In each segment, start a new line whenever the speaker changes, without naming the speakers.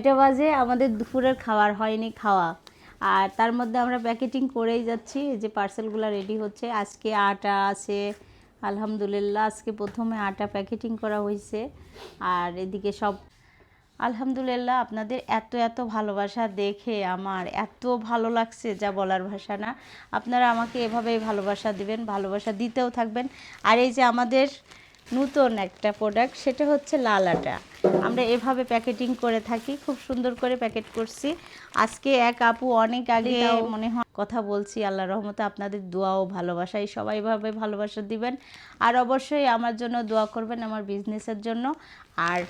এটা বাজে আমাদের দুপুরের খাবার হয়নি খাওয়া, আর তার মধ্যে আমরা প্যাকেটিং করেই যাচ্ছি। এই যে পার্সেলগুলো রেডি হচ্ছে। আজকে আটা আছে আলহামদুলিল্লাহ, আজকে প্রথমে আটা প্যাকেটিং করা হয়েছে। আর এদিকে সব আলহামদুলিল্লাহ। আপনাদের এত এত ভালোবাসা দেখে আমার এত ভালো লাগছে যা বলার ভাষা না। আপনারা আমাকে এভাবেই ভালোবাসা দিবেন, ভালোবাসা দিতেও থাকবেন। আর এই যে আমাদের নতুন একটা প্রোডাক্ট, সেটা হচ্ছে লাল আটা। আমরা এভাবে প্যাকেটিং করে থাকি, খুব সুন্দর করে প্যাকেট করছি। আজকে এক আপু অনেক আগে মনে হয় কথা বলছি, আল্লাহর রহমতে আপনাদের দোয়া ও ভালোবাসাই সবাই এভাবে ভালোবাসা দিবেন। আর অবশ্যই আমার জন্য দোয়া করবেন, আমার বিজনেসের জন্য। আর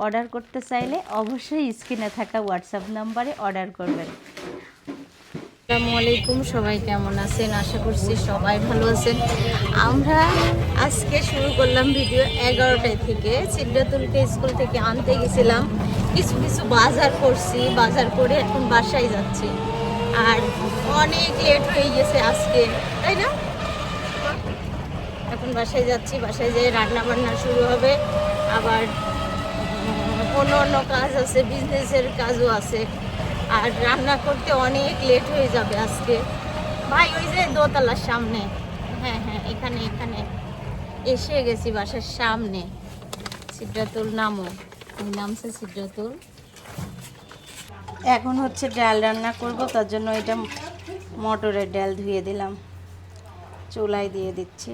অর্ডার করতে চাইলে অবশ্যই স্ক্রিনে থাকা হোয়াটসঅ্যাপ নাম্বারে অর্ডার করবেন। আসসালামু আলাইকুম, সবাই কেমন আছেন? আশা করছি সবাই ভালো আছেন। আমরা আজকে শুরু করলাম ভিডিও 11টায় থেকে। সিদ্ধাতুলকে স্কুল থেকে আনতে গেছিলাম, কিছু কিছু বাজার করছি, বাজার করে এখন বাসায় যাচ্ছি। আর অনেক লেট হয়ে গেছে আজকে, তাই না? এখন বাসায় যাচ্ছি, বাসায় যেয়ে রান্না বান্না শুরু হবে। আবার অন্য অন্য কাজ আছে, বিজনেসের কাজও আছে। আর রান্না করতে অনেক লেট হয়ে যাবে আজকে। ভাই ওই যে দোতলার সামনে, হ্যাঁ হ্যাঁ এখানে এখানে এসে গেছি বাসার সামনে। সিদ্ধাতুল নামো, নামছে সিদ্ধাতুল। এখন হচ্ছে ডাল রান্না করব, তার জন্য এটা মটরের ডাল ধুয়ে দিলাম, চুলায় দিয়ে দিচ্ছি।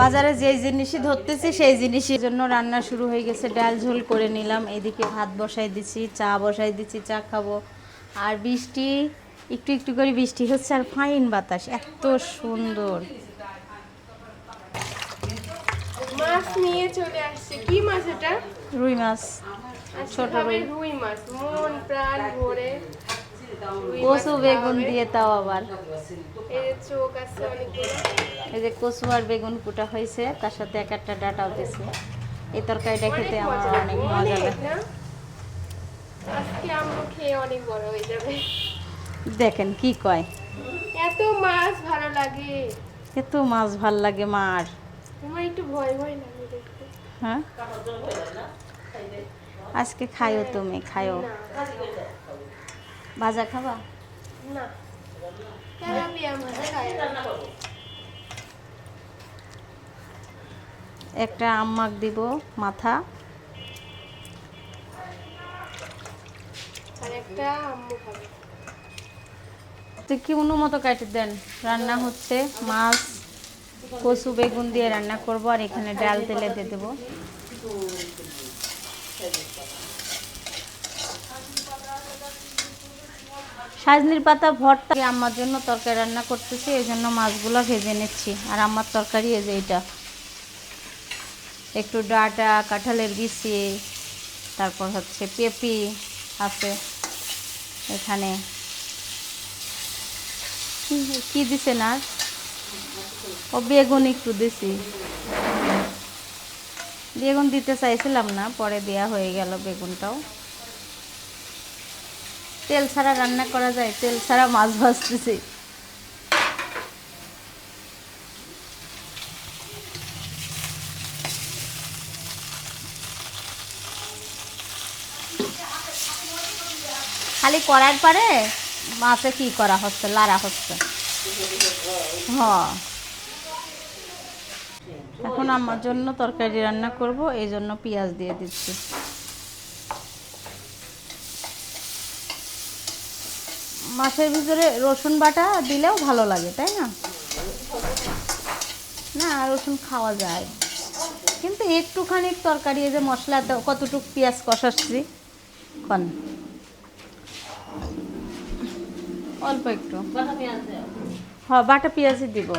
বাজারে যেই জিনিসই ধরতেছি সেই জিনিসের জন্য রান্না শুরু হয়ে গেছে। ডাল ঝোল করে নিলাম, এদিকে ভাত বসাই দিচ্ছি, চা বসাই দিচ্ছি, চা খাবো। আর বৃষ্টি একটু একটু করে বৃষ্টি হচ্ছে, আর ফাইন বাতাস, এত সুন্দর।
মাছ নিয়ে চলে আসছে। কি মাছ এটা?
রুই মাছ, ছোট রুই।
রুই মাছ মন প্রাণ ভরে।
কচু বেগুন দিয়ে, তাও আবার
এর চোখ আছে অনেকগুলো।
এই যে কচু আর বেগুন কুটা হয়েছে, তার সাথে এক একটা ডাটাও দিয়েছে। এই তরকারিটা খেতে আমার অনেক মজা লাগে।
আজকে আমরা খেয়ে অনেক বড় হয়ে যাবে।
দেখেন কি কয়,
এত মাছ ভালো লাগে।
এত মাছ ভাল লাগে মার।
আমার একটু ভয় ভয় লাগে দেখতে।
হ্যাঁ, আজকে খাইও, তুমি খাইও। ভাজা খাবা?
না, তেলাপিয়া মাছ খাই না।
একটা আম্মাক দিব মাথা,
আর একটা আম্মু খাবে।
তো কি মতো কাটে দেন। রান্না হচ্ছে, মাছ কচু বেগুন দিয়ে রান্না করব, আর এখানে ডাল তেলে দিয়ে দেবো। সাজনির পাতা ভর্তা। আম্মার জন্য তরকারি রান্না করতেছি, এই জন্য মাছগুলো ভেজে নিচ্ছি। আর আম্মার তরকারি এই যে এটা, একটু ডাটা, কাঁঠালের বিচি, তারপর হচ্ছে পেঁপি আছে এখানে। কি দিছে না, ও বেগুন একটু দিছি, বেগুন দিতে চাইছিলাম না, পরে দেয়া হয়ে গেল বেগুনটাও। তেল ছাড়া রান্না করা যায়, তেল ছাড়া মাছ ভাজতেছি। খালি করার পরে মাছে কি করা হচ্ছে, লাড়া হচ্ছে। হ্যাঁ, এখন আমার জন্য তরকারি রান্না করব, এই জন্য পেঁয়াজ দিয়ে দিচ্ছি। মাছের ভিতরে রসুন বাটা দিলেও ভালো লাগে, তাই না? না, রসুন খাওয়া যায়, কিন্তু একটুখানি তরকারি, এই যে মশলা কতটুকু পেঁয়াজ কষাচ্ছি, কন অল্প একটু। হ্যাঁ, বাটা পেঁয়াজই দিব।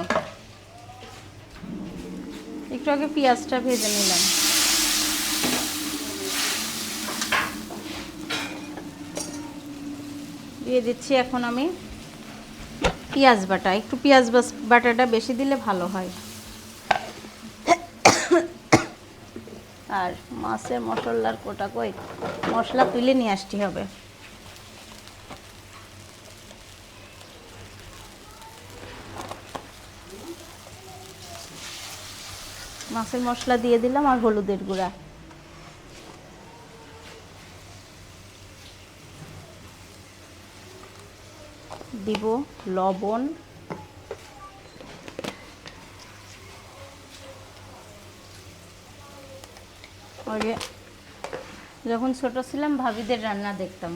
একটু আগে পেঁয়াজটা ভেজে নিলাম। দিয়ে দিচ্ছি এখন আমি পেঁয়াজ বাটা। একটু পেঁয়াজ বাটাটা বেশি দিলে ভালো হয়। আর মাছের মশলার কোটা কই, মশলা তুলে নিয়ে আসতে হবে। মাছের মশলা দিয়ে দিলাম আর হলুদের গুঁড়া। দিব লবণ, ওই যে যখন ছোট ছিলাম ভাবিদের রান্না দেখতাম,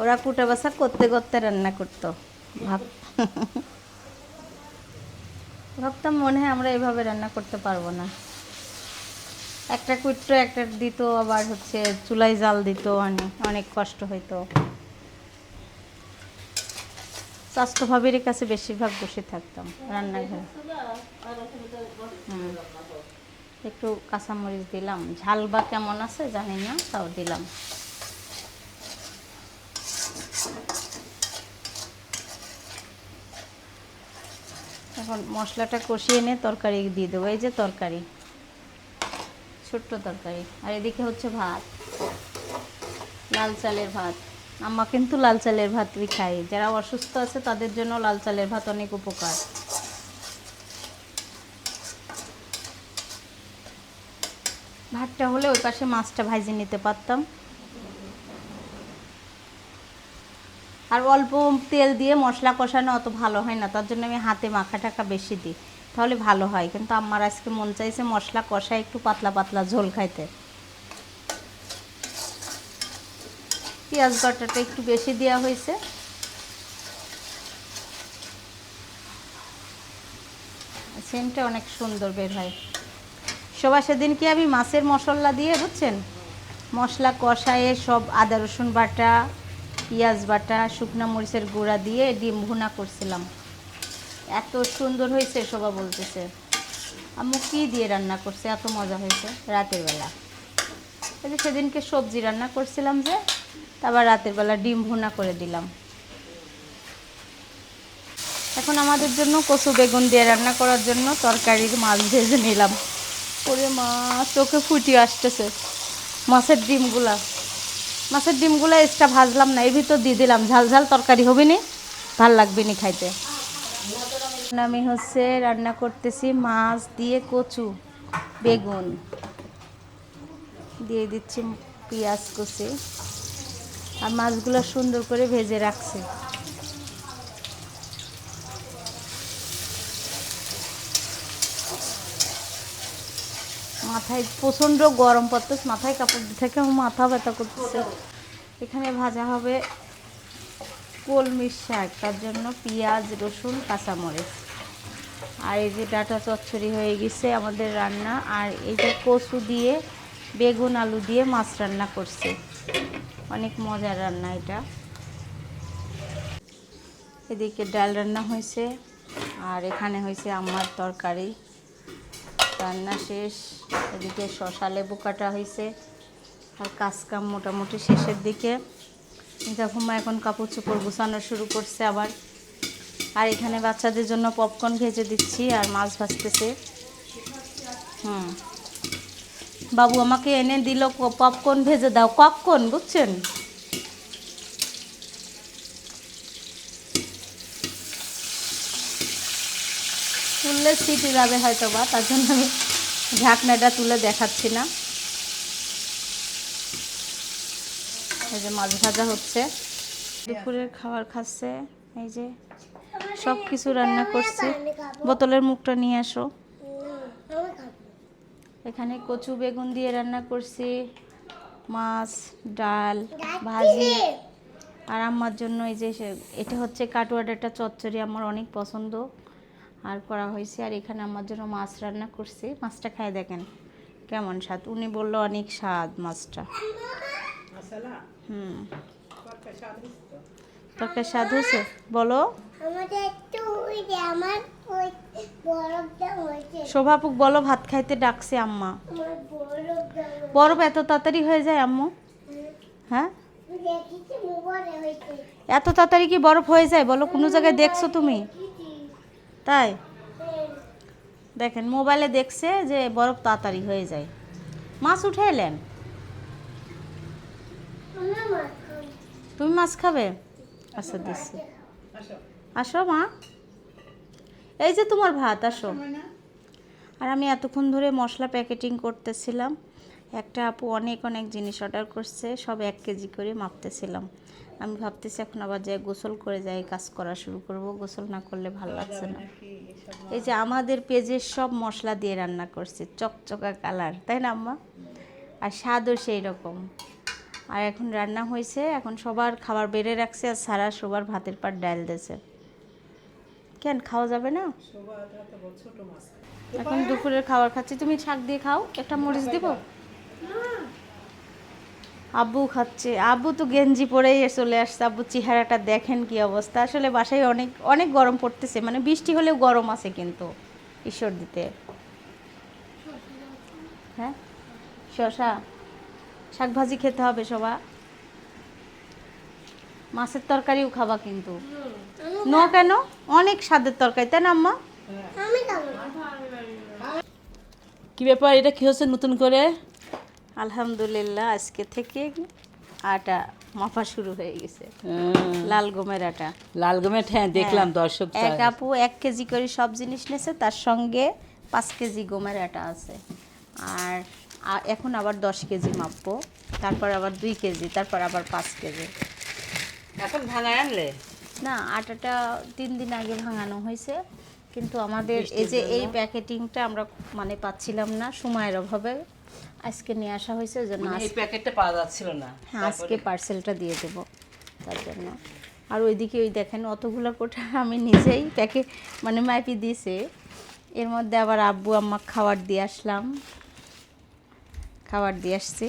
ওরা কুটা বাছা করতে করতে রান্না করতো। ভাবতাম মনে হয় আমরা এভাবে রান্না করতে পারবো না। একটা কুট্টো একটা দিত, আবার হচ্ছে চুলায় জাল দিত, অনেক কষ্ট হইতো। স্বাস্থ্য ভাবির কাছে বেশিরভাগ বসে থাকতাম রান্নাঘরে। একটু কাঁচামরিচ দিলাম, ঝাল বা কেমন আছে জানি না, তাও দিলাম। এখন মশলাটা কষিয়ে নিয়ে তরকারি দিয়ে দেবো। এই যে তরকারি, ছোট্ট তরকারি। আর এদিকে হচ্ছে ভাত, লাল চালের ভাত। আম্মা কিন্তু লাল চালের ভাতই খাই, যারা অসুস্থ আছে তাদের জন্য লাল চালের ভাত অনেক উপকার। ভাতটা হলে ওই পাশে মাছটা ভাজি নিতে পারতাম। আর অল্প তেল দিয়ে মশলা কষানো অত ভালো হয় না, তার জন্য আমি হাতে মাখা টাকা বেশি দিই, তাহলে ভালো হয়। কিন্তু আমার আজকে মন চাইছে মশলা কষা একটু পাতলা পাতলা ঝোল খাইতে। পেঁয়াজ বাটাটা একটু বেশি দেওয়া হয়েছে। সেন্টটা অনেক সুন্দর বের হয়। সবার সেদিন কি আমি মাছের মশলা দিয়ে, বুঝছেন, মশলা কষায়ে সব আদা রসুন বাটা, পেঁয়াজ বাটা, শুকনো মরিচের গুঁড়া দিয়ে ডিম ভুনা করছিলাম। এত সুন্দর হয়েছে, সবাই বলতেছে আম্মু কী দিয়ে রান্না করছে, এত মজা হয়েছে। রাতের বেলা এই যে সেদিনকে সবজি রান্না করছিলাম, যে তারপর রাতের বেলা ডিম ভুনা করে দিলাম। এখন আমাদের জন্য কচু বেগুন দিয়ে রান্না করার জন্য তরকারির মাছ ভেজে নিলাম। ওরে মাছ, চোখে ফুটিয়ে আসতেছে মাছের ডিমগুলা এক্সট্রা ভাজলাম না, এর ভিতর দিয়ে দিলাম। ঝাল ঝাল তরকারি হবে নি, ভাল লাগবে নি খাইতে। আমি হচ্ছে রান্না করতেছি মাছ দিয়ে কচু বেগুন দিয়ে দিচ্ছি, পেঁয়াজ কুচি, আর মাছগুলো সুন্দর করে ভেজে রাখছি। মাথায় প্রচণ্ড গরম পড়তেছে, মাথায় কাপড় দিয়ে থেকে আমার মাথা ব্যথা করতেছে। এখানে ভাজা হবে কলমির শাক, তার জন্য পেঁয়াজ রসুন কাঁচামরিচ। আর এই যে ডাটা চচ্চড়ি হয়ে গেছে আমাদের রান্না। আর এই যে কচু দিয়ে বেগুন আলু দিয়ে মাছ রান্না করছে, অনেক মজার রান্না এটা। এদিকে ডাল রান্না হয়েছে, আর এখানে হয়েছে আমার তরকারি রান্না শেষ। এদিকে শসা লেবু কাটা হয়েছে, আর কাজ কাম মোটামুটি শেষের দিকে। যখন মা এখন কাপড় চোপড় গুছানো শুরু করছে আবার। আর এখানে বাচ্চাদের জন্য পপকর্ন ভেজে দিচ্ছি, আর মাছ ভাজতেছে। বাবু আমাকে এনে দিল পপকর্ন ভেজে দাও, কখন, বুঝছেন। তুললে সিটি যাবে হয়তো বা, তার জন্য আমি ঢাকনাটা তুলে দেখাচ্ছি না। এই যে মাছ ভাজা হচ্ছে, দুপুরের খাবার খাচ্ছে। এই যে সব কিছু রান্না করছি। বোতলের মুখটা নিয়ে আসো। এখানে কচু বেগুন দিয়ে রান্না করছি, মাছ, ডাল, ভাজি। আর আমার জন্য এই যে এটা হচ্ছে কাটুয়া ডাঁটা চচ্চড়ি, আমার অনেক পছন্দ, আর করা হয়েছে। আর এখানে আমার জন্য মাছ রান্না করছি। মাছটা খাই দেখেন কেমন স্বাদ। উনি বললো অনেক স্বাদ মাছটা। তরকারি স্বাদ হয়েছে বলো। শোভাপুক বলো ভাত খাইতে ডাকছে আম্মা। বরফ এত তাড়াতাড়ি হয়ে যায় আম্মু? হ্যাঁ, এত তাড়াতাড়ি কি বরফ হয়ে যায় বলো? কোনো জায়গায় দেখছো তুমি? তাই দেখেন মোবাইলে দেখছে যে বরফ তাড়াতাড়ি হয়ে যায়। মাছ উঠে এলেন, তুমি মাছ খাবে? আচ্ছা দিচ্ছি, আসো মা। এই যে তোমার ভাত, আসো। আর আমি এতক্ষণ ধরে মশলা প্যাকেটিং করতেছিলাম। একটা আপু অনেক অনেক জিনিস অর্ডার করছে, সব 1 কেজি করে মাপতেছিলাম। আমি ভাবতেছি এখন আবার যাই গোসল করে যাই কাজ করা শুরু করব, গোসল না করলে ভালো লাগছে না। এই যে আমাদের পেঁয়াজের সব মশলা দিয়ে রান্না করছে, চকচকা কালার, তাই না আম্মা? আর স্বাদও সেই রকম। আর এখন রান্না হয়েছে, এখন সবার খাবার বেড়ে রাখছে, আর সারা সবার ভাতের পাট ডাল দিয়েছে। কেন খাওয়া যাবে না? এখন দুপুরের খাবার খাচ্ছি, তুমি শাক দিয়ে খাও, একটা মরিচ দিব। আব্বু খাচ্ছে, আব্বু তো গেঞ্জি পরেই চলে আসছে। আব্বু চেহারাটা দেখেন কি অবস্থা, আসলে বাসায় অনেক অনেক গরম পড়তেছে, মানে বৃষ্টি হলেও গরম আছে কিন্তু ঈশ্বর দিতে। হ্যাঁ, শশা শাক ভাজি খেতে হবে সবার। মাছের তরকারিও খাবা কিন্তু। নো কেন? অনেক স্বাদের তরকারি, তাই না আম্মা?
কি ব্যাপার, এটা কি হচ্ছে নতুন করে?
আলহামদুলিল্লাহ, আজকে থেকে আটা মাপা শুরু হয়ে গেছে। লাল গমের আটা,
লাল গমের, হ্যাঁ দেখলাম
হ্যাঁ।
দর্শক
এক আপু 1 কেজি করে সব জিনিস নেছে, তার সঙ্গে 5 কেজি গমের আটা আছে। আর এখন আবার 10 কেজি মাপবো, তারপর আবার 2 কেজি, তারপর আবার 5 কেজি।
এখন ভাঙায় আনলে?
না, আটাটা 3 দিন আগে ভাঙানো হয়েছে, কিন্তু আমাদের এই যে এই প্যাকেটিংটা আমরা মানে পাচ্ছিলাম না সময়ের অভাবে, আজকে নিয়ে আসা হয়েছে, ওই জন্য
মানে এই প্যাকেটটা পাওয়া যাচ্ছিল না।
হ্যাঁ আজকে পার্সেলটা দিয়ে দেবো তার জন্য। আর ওইদিকে ওই দেখেন অতগুলো কোটা আমি নিজেই মানে মাইপি দিয়েছে। এর মধ্যে আবার আব্বু আম্মা খাবার দিয়ে আসলাম, খাবার দিয়ে আসছি।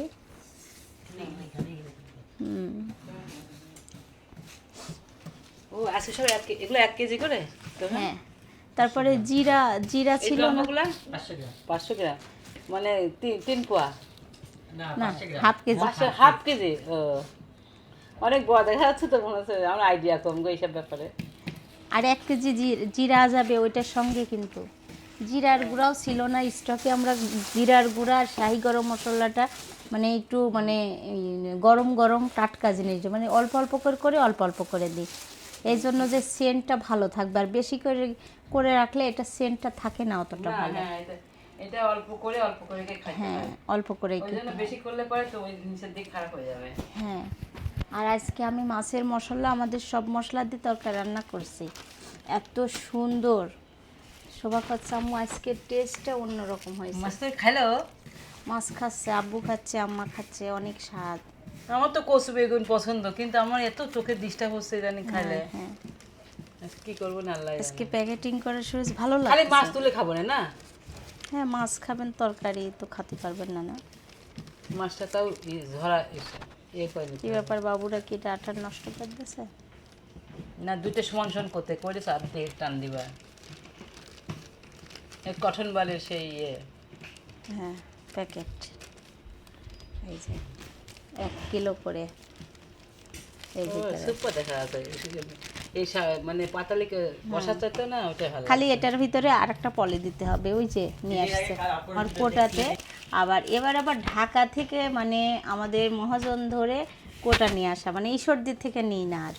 ও আজকে সব এগুলো 1 কেজি করে তো?
হ্যাঁ, তারপরে জিরা জিরা ছিল না,
500 গ্রাম, মানে 3 পোয়া
না হাফ কেজি।
Half KG. ও অনেক বড় দেখা যাচ্ছে তো, মনে হচ্ছে আমার আইডিয়া কম গো এইসব ব্যাপারে।
আর 1 কেজি জিরা যাবে ওইটার সঙ্গে, কিন্তু জিরার গুঁড়াও ছিল না স্টকে। আমরা জিরার গুঁড়া আর শাহি গরম মশলাটা মানে একটু মানে গরম গরম টাটকা জিনিস, মানে অল্প অল্প করে অল্প অল্প করে দিই, এই জন্য যে সেন্টটা ভালো থাকবে। আর বেশি করে করে রাখলে এটা সেন্টটা থাকে না অতটা ভালো।
হ্যাঁ, এটা অল্প করে খাইতে
হ্যাঁ,
হয়।
অল্প করে
ওই জন্য বেশি করলে পরে তো ওই জিনিসের দিক খারাপ হয়ে যাবে।
হ্যাঁ। আর আজকে আমি মাছের মশলা, আমাদের সব মশলা দিয়ে তরকারি রান্না করছি, এত সুন্দর। শোভা খাচ্ছে আম্মু, আজকের টেস্টটা অন্যরকম হয়েছে।
মাছ তো খাইলো?
মাছ খাচ্ছে, আব্বু খাচ্ছে, আম্মা খাচ্ছে, অনেক স্বাদ।
আমার তো কচু বেগুন পছন্দ, কিন্তু আমার এত চোখের ডিস্টার্ব হচ্ছে জানি খাইলে।
হ্যাঁ,
আজকে কি করবো না আল্লাহ
আজকে প্যাকেটিং করার শুরু ভালো
খালি মাছ
লাগে।
তুলে খাবো না না?
হ্যাঁ, মাছ খাবেন, তরকারি তো খেতে পারবেন না। না
মাছটা তাও ধরা করে
কি ব্যাপার, বাবুরা কি এটা আঠার নষ্ট করে দিয়েছে?
না, দুইটা সমান সমান করতে করে চাপ দিয়ে টান দিবা। কটন বালের সেই
হ্যাঁ, প্যাকেট এই যে 1 কিলো করে এই ভিতরে।
সুপার দেখা যাচ্ছে এই মানে পাতালিকে বসা চাইতো না, ওটা ভালো।
খালি এটার ভিতরে আরেকটা পলি দিতে হবে, ওই যে নিয়ে আসছে আর কোটাতে। আবার আবার ঢাকা থেকে মানে আমাদের মহাজন ধরে কোটা নিয়ে আসা, মানে ঈশ্বরদী থেকে নিই না। আর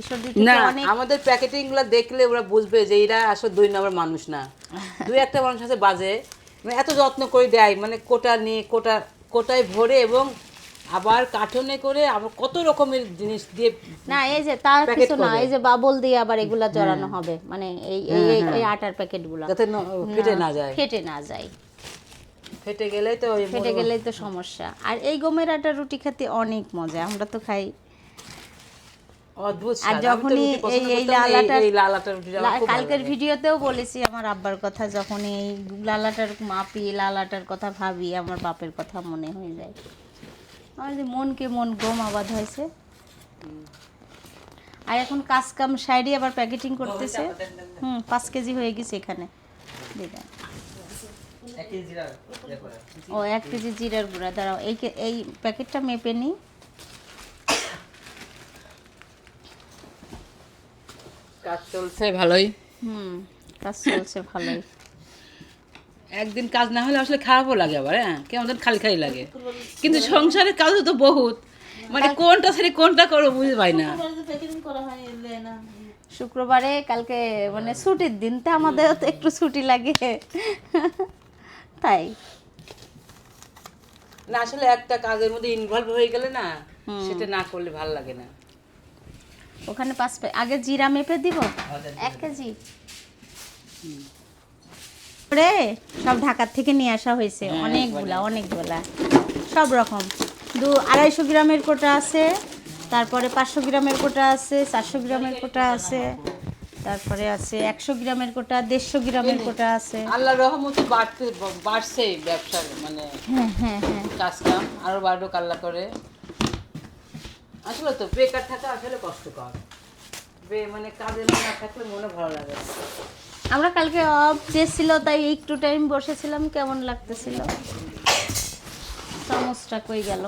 ঈশ্বরদী
না,
থেকে অনেক
আমাদের প্যাকেটিং গুলো দেখলে ওরা বুঝবে যে এরা আসলে 2 নম্বর মানুষ না। 2-1টা মানুষ আছে বাজে, মানে এত যত্ন করে দেয়, মানে কোটা নিয়ে কোটায় ভরে এবং আবার কার্টনে করে আবার কত রকমের জিনিস দিয়ে।
না, এই যে তার
প্যাকেট
কিছু না,
করে।
এই যে বাবল দিয়ে আবার এগুলা জড়ানো হবে, মানে এই এই এই আটার প্যাকেটগুলো
যাতে ফেটে না যায়।
ফেটে না যায়,
ফেটে গেলেই তো ওই
ফেটে গেলেই তো সমস্যা। আর এই গমের আটা রুটি খেতে অনেক মজা, আমরা তো খাই।
অদ্ভুত
আর
স্বাদ।
যখনই এই লাল আটার,
এই লাল আটার রুটিটা আমার খুব ভালো
কালকের
লাগে।
ভিডিওতেও বলেছি আমার আব্বার কথা, যখন এই লাল আটার মাপি, লাল আটার কথা ভাবি, আমার বাপের কথা মনে হয়ে যায়। আমার যে মনকে মন গম আবাদ হয়েছে। আর এখন কাজ কাম সাইডে আবার প্যাকেটিং করতেছে। 5 কেজি হয়ে গেছে এখানে দিদা। ও 1 কেজি জিরার গুঁড়া, দাঁড়াও এই প্যাকেটটা মেপে নিই।
কাজ চলছে ভালোই।
কাজ চলছে ভালোই।
একদিন কাজ না হলে আসলে খারাপও লাগে আবার, হ্যাঁ কেমন যেন খালি খালি লাগে। কিন্তু সংসারের কাজও তো বহুত, মানে কোনটা ছেড়ে কোনটা করবো বুঝতে পারি না।
শুক্রবারে কালকে মানে ছুটির দিন, তো আমাদেরও তো একটু ছুটি লাগে। তাই
না আসলে একটা কাজের মধ্যে ইনভলভ হয়ে গেলে না সেটা না করলে ভালো লাগে না।
ওখানে আগে জিরা মেপে দিব 1 কেজি করে সব ঢাকার থেকে নিয়ে আসা হয়েছে। অনেকগুলা সব রকম 250 গ্রামের কোটা আছে, তারপরে 500 গ্রামের কোটা আছে, 400 গ্রামের কোটা আছে, তারপরে আছে 100 গ্রামের কোটা, 150 গ্রামের কোটা আছে।
আল্লাহর রহমতে বাড়ছে ব্যবসার মানে
হ্যাঁ
কাজ কাম আরো বাড়ুক আল্লাহ করে। আসলে তো বেকার থাকা আসলে কষ্টকর, মানে কাজে না থাকলে মনে ভালো লাগে না।
আমরা কালকে অফ ডে ছিল তাই একটু টাইম বসেছিলাম, কেমন লাগতেছিল। চামচটা কই গেল?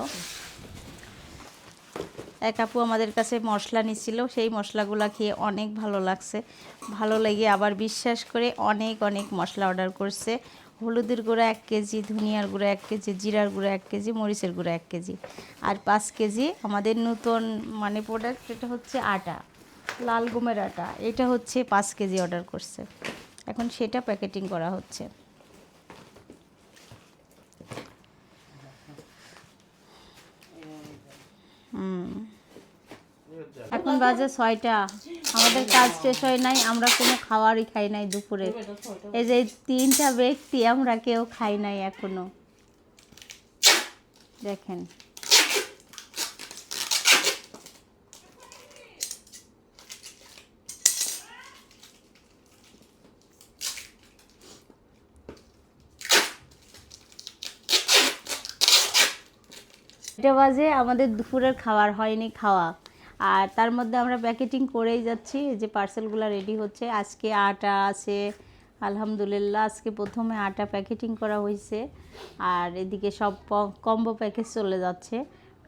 এক আপু আমাদের কাছে মশলা নিছিল, সেই মশলাগুলো খেয়ে অনেক ভালো লাগছে। ভালো লেগে আবার বিশ্বাস করে অনেক মশলা অর্ডার করছে। হলুদের গুঁড়া 1 কেজি, ধনিয়ার গুঁড়া 1 কেজি, জিরার গুঁড়া 1 কেজি, মরিচের গুঁড়া 1 কেজি, আর 5 কেজি আমাদের নতুন মানে প্রোডাক্ট, এটা হচ্ছে আটা, লাল গমের আটা। এটা হচ্ছে 5 কেজি অর্ডার করছে, এখন সেটা প্যাকেটিং করা হচ্ছে। এখন বাজে 6টা, আমাদের কাজ শেষ হয় নাই, আমরা কোনো খাবারই খাই নাই দুপুরে। এই যে 3টা ব্যক্তি আমরা কেউ খাই নাই এখনো, দেখেন। এটা বাজে আমাদের দুপুরের খাবার হয়নি খাওয়া, আর তার মধ্যে আমরা প্যাকেটিং করেই যাচ্ছি। যে পার্সেলগুলো রেডি হচ্ছে, আজকে আটা আছে আলহামদুলিল্লাহ, আজকে প্রথমে আটা প্যাকেটিং করা হয়েছে। আর এদিকে সব কম্বো প্যাকেজ চলে যাচ্ছে,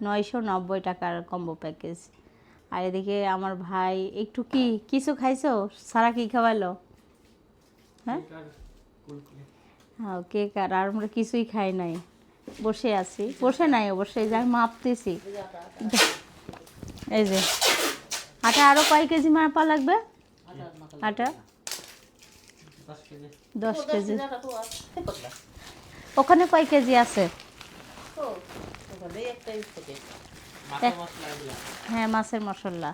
990 টাকার কম্বো প্যাকেজ। আর এদিকে আমার ভাই একটু কিছু খাইছো? সারা কি খাওয়ালো? হ্যাঁ কেক আর আমরা কিছুই খাই নাই, বসে আছি। বসে নাই অবশ্যই, যাই মাপতেছি। এই যে আটা আরো কয় কেজি মাপা লাগবে? আটা 10 কেজি। ওখানে কয় কেজি আছে? হ্যাঁ মাছের মশলা।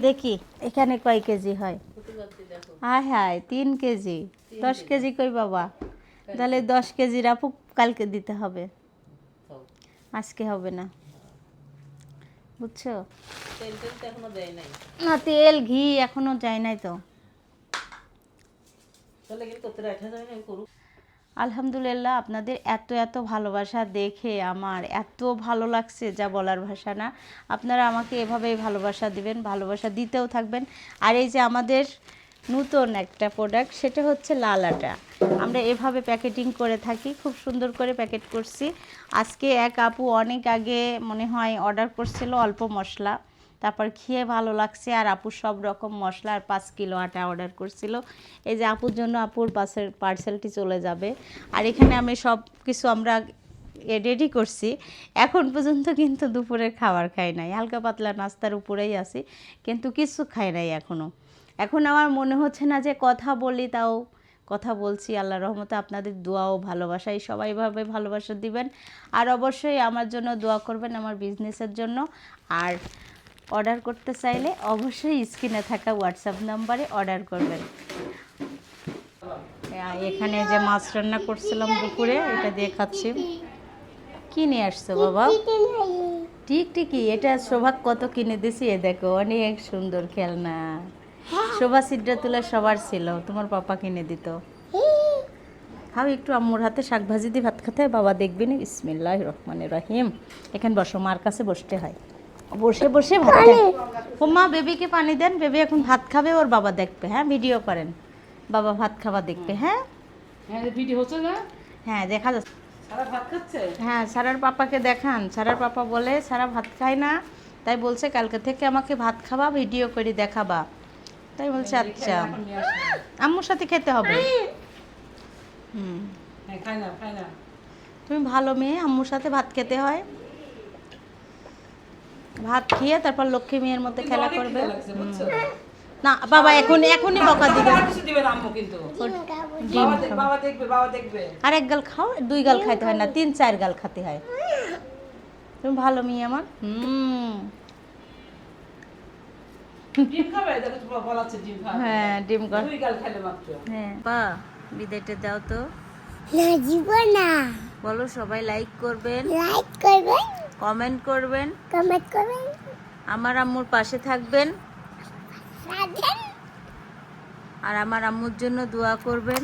দেখি এখানে কয় কেজি হয়। হায় 3 কেজি। 10 কেজি কই বাবা? তাহলে 10 কেজির আপু কালকে দিতে হবে, আজকে হবে না, বুঝছো? না তেল ঘি এখনো যায় নাই তো। আলহামদুলিল্লাহ, আপনাদের এত ভালোবাসা দেখে আমার এত ভালো লাগছে, যা বলার ভাষা না। আপনারা আমাকে এভাবেই ভালোবাসা দিবেন, ভালোবাসা দিতেও থাকবেন। আর এই যে আমাদের নতুন একটা প্রোডাক্ট, সেটা হচ্ছে লাল আটা। আমরা এভাবে প্যাকেটিং করে থাকি, খুব সুন্দর করে প্যাকেট করছি। আজকে এক আপু অনেক আগে মনে হয় অর্ডার করছিল অল্প মশলা, তারপর খেয়ে ভালো লাগছে, আর আপুর সব রকম মশলা আর 5 কিলো আটা অর্ডার করছিল। এই যে আপুর জন্য আপুর পার্সেলটি চলে যাবে। আর এখানে আমি সব কিছু আমরা রেডি করছি। এখন পর্যন্ত কিন্তু দুপুরের খাবার খাই নাই, হালকা পাতলা নাস্তার উপরেই আছি, কিন্তু কিছু খাই নাই এখনও। এখন আমার মনে হচ্ছে না যে কথা বলি, তাও কথা বলছি। আল্লাহর রহমতে আপনাদের দোয়া ও ভালোবাসাই সবাই ভাবে ভালোবাসা দিবেন, আর অবশ্যই আমার জন্য দোয়া করবেন, আমার বিজনেসের জন্য। আর অর্ডার করতে চাইলে অবশ্যই স্ক্রিনে থাকা হোয়াটসঅ্যাপ নাম্বারে অর্ডার করবেন। এখানে যে মাছ রান্না করছিলাম দুপুরে, এটা দিয়ে খাচ্ছি। কি নিয়ে আসছো বাবা? টিকটিকি। এটা শোভাক কত কিনে দিছি, এ দেখো অনেক সুন্দর খেলনা। শোভা সিদ্রা তুলা সবার ছিল, তোমার পাপা কিনে দিত। খাও একটু, আম্মুর হাতে শাক ভাজি দিয়ে ভাত খেতে হয়, বাবা দেখবি না। বিসমিল্লাহির রহমানির রহিম। এখানে বসো, মার কাছে বসতে হয়, বসে বসে ভাত খায়। ও মা, বেবিকে পানি দেন, বেবি এখন ভাত খাবে, ওর বাবা দেখবে। হ্যাঁ ভিডিও করেন, বাবা ভাত খাওয়া দেখবে। হ্যাঁ
ভিডিও হচ্ছে না?
হ্যাঁ দেখা যাচ্ছে।
সারা ভাত খাচ্ছে?
হ্যাঁ সারার পাপাকে দেখান। সারার পাপা বলে সারা ভাত খায় না, তাই বলছে কালকে থেকে আমাকে ভাত খাওয়া ভিডিও করে দেখাবা। তাই বলছে আচ্ছা, আম্মুর সাথে খেতে হবে।
খাই না।
তুমি ভালো মেয়ে, আম্মুর সাথে ভাত খেতে হয়। ভাত খেয়ে তারপর লক্ষ্মী মেয়ের মধ্যে খেলা করবে। না বাবা, এখনই বকা দিবে। ডিম
বাবা দেখবে বাবা দেখবে।
আর এক গাল খাও, 2 গাল খাইতে হয় না, 3-4 গাল খেতে হয়। তুমি ভালো মেয়ে আমার।
ডিম খাবে? দেখো তোমার বলাচ্ছে ডিম খাবে।
হ্যাঁ ডিম কর।
2 গাল খেলে মাত্র।
হ্যাঁ বা বিদায়টা দাও তো।
না জীবনা
বলো সবাই লাইক করবেন,
লাইক করবেন,
কমেন্ট করবেন,
কমেন্ট করবেন,
আমার আম্মুর পাশে থাকবেন,
রাখবেন,
আর আমার আম্মুর জন্য দোয়া করবেন।